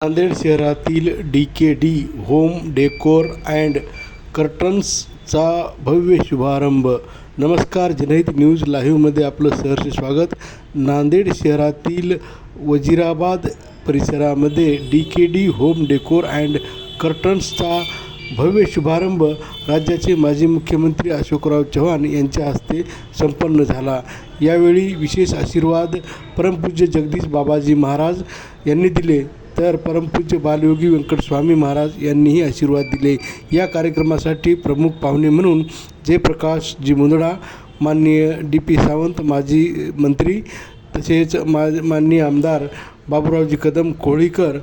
नांदेड शहरातील DKD home decor and कर्टन्सचा भव्य शुभारंभ. नमस्कार, जनहित न्यूज लाईव्हमध्ये आपलं सहर्ष स्वागत. नांदेड शहरातील वजिराबाद परिसरामध्ये DKD होम डेकोर अँड कर्टन्सचा भव्य शुभारंभ राज्याचे माजी मुख्यमंत्री अशोकराव चव्हाण यांच्या हस्ते संपन्न झाला. यावेळी विशेष आशीर्वाद परमपूज्य जगदीश बाबाजी महाराज यांनी दिले, तर परमपूज्य बालयोगी व्यंकटस्वामी महाराज यांनीही आशीर्वाद दिले. या कार्यक्रमासाठी प्रमुख पाहुणे म्हणून जयप्रकाश जी मुंदडा, माननीय DP सावंत माजी मंत्री, तसेच माननीय आमदार बाबूरावजी कदम कोळीकर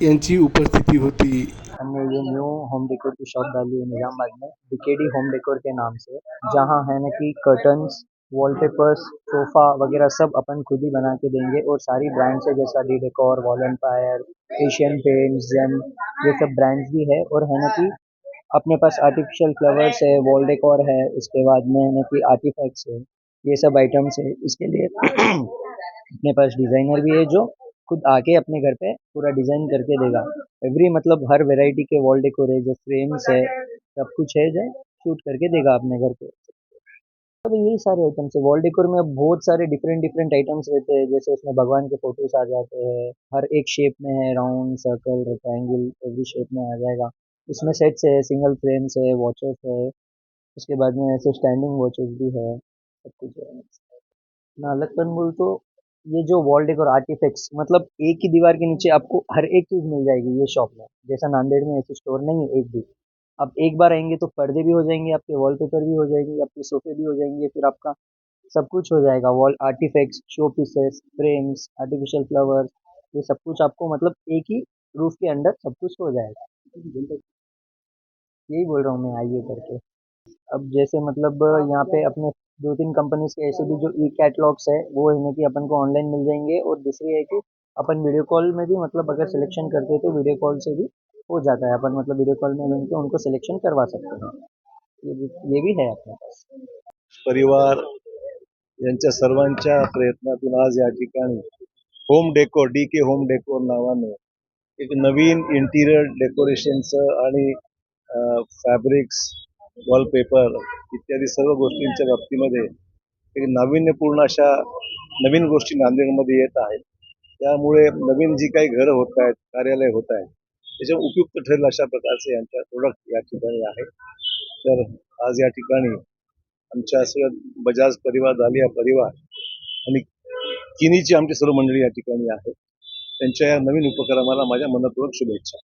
यांची उपस्थिती होती. हमने ये न्यू होम डेकोर की शॉप डाली है निजामाबाद में, DKD होम डेकोर के नाम से, जहाँ है ना कि कर्टन्स, वॉलपेपर्स, सोफ़ा वगैरह सब अपन खुद ही बना के देंगे। और सारी ब्रांड्स है जैसा D decor, wall empire, Asian paints, gem, ये सब ब्रांड्स भी है। और है ना कि अपने पास आर्टिफिशियल फ्लावर्स है, वॉल डेकोर है, उसके बाद में है ना कि आर्टिफैक्ट्स है, ये सब आइटम्स है। इसके लिए अपने पास डिज़ाइनर भी है जो खुद आके अपने घर पे पूरा डिज़ाइन करके देगा। मतलब हर वैरायटी के वॉल डेकोर है, जो फ्रेम्स है, सब कुछ है जो शूट करके देगा अपने घर पे। तो यही सारे आइटम्स है। वॉल डेकोर में अब बहुत सारे डिफरेंट डिफरेंट आइटम्स रहते हैं, जैसे उसमें भगवान के फोटोज आ जाते हैं, हर एक शेप में है, round, circle, rectangle, every shape में आ जाएगा। उसमें सेट्स है, सिंगल फ्रेम्स है, वॉचेस है, उसके बाद में ऐसे स्टैंडिंग वॉचेस भी है, सब कुछ है। ना अलगपन बोल तो ये जो वॉल डेकोर आर्टिफैक्ट्स, मतलब एक ही दीवार के नीचे आपको हर एक चीज़ मिल जाएगी ये शॉप में। जैसा नांदेड़ में ऐसी स्टोर नहीं है एक भी। आप एक बार आएंगे तो पर्दे भी हो जाएंगे आपके, वॉलपेपर भी हो जाएंगे आपके, सोफे भी हो जाएंगे, फिर आपका सब कुछ हो जाएगा। Wall artifacts, show pieces, frames, artificial flowers, ये सब कुछ आपको मतलब एक ही रूफ के अंडर सब कुछ हो जाएगा। यही बोल रहा हूँ मैं, आइए करके। अब जैसे मतलब यहाँ पे अपने 2-3 कंपनीज के ऐसे भी जो ई कैटलॉग्स है, वो है ना कि अपन को ऑनलाइन मिल जाएंगे। और दूसरी है कि अपन वीडियो कॉल में भी मतलब अगर सिलेक्शन करते हैं तो वीडियो कॉल से भी हो जाता है। अपन मतलब वीडियो कॉल में मिलकर उनको सिलेक्शन करवा सकते हैं। ये भी है अपने पास। परिवार यांच्या सर्वांच्या प्रयत्नातून आज या ठिकाणी home decor DK home decor नावाने एक नवीन इंटिरियर डेकोरेशनचं आणि फॅब्रिक्स, वॉलपेपर इत्यादी सर्व गोष्टींच्या बाबतीमध्ये एक नाविन्यपूर्ण अशा नवीन गोष्टी नांदेडमध्ये येत आहेत. त्यामुळे नवीन जी काही घरं होत आहेत, कार्यालय होत आहेत, त्याच्या उपयुक्त ठरेल अशा प्रकारचे यांच्या प्रोडक्ट या ठिकाणी आहे. तर आज या ठिकाणी आमच्या सगळं बजाज परिवार, दालिया परिवार आणि किनीची आमची सर्व मंडळी या ठिकाणी आहेत. त्यांच्या या नवीन उपक्रमाला माझ्या मनपूर्वक शुभेच्छा.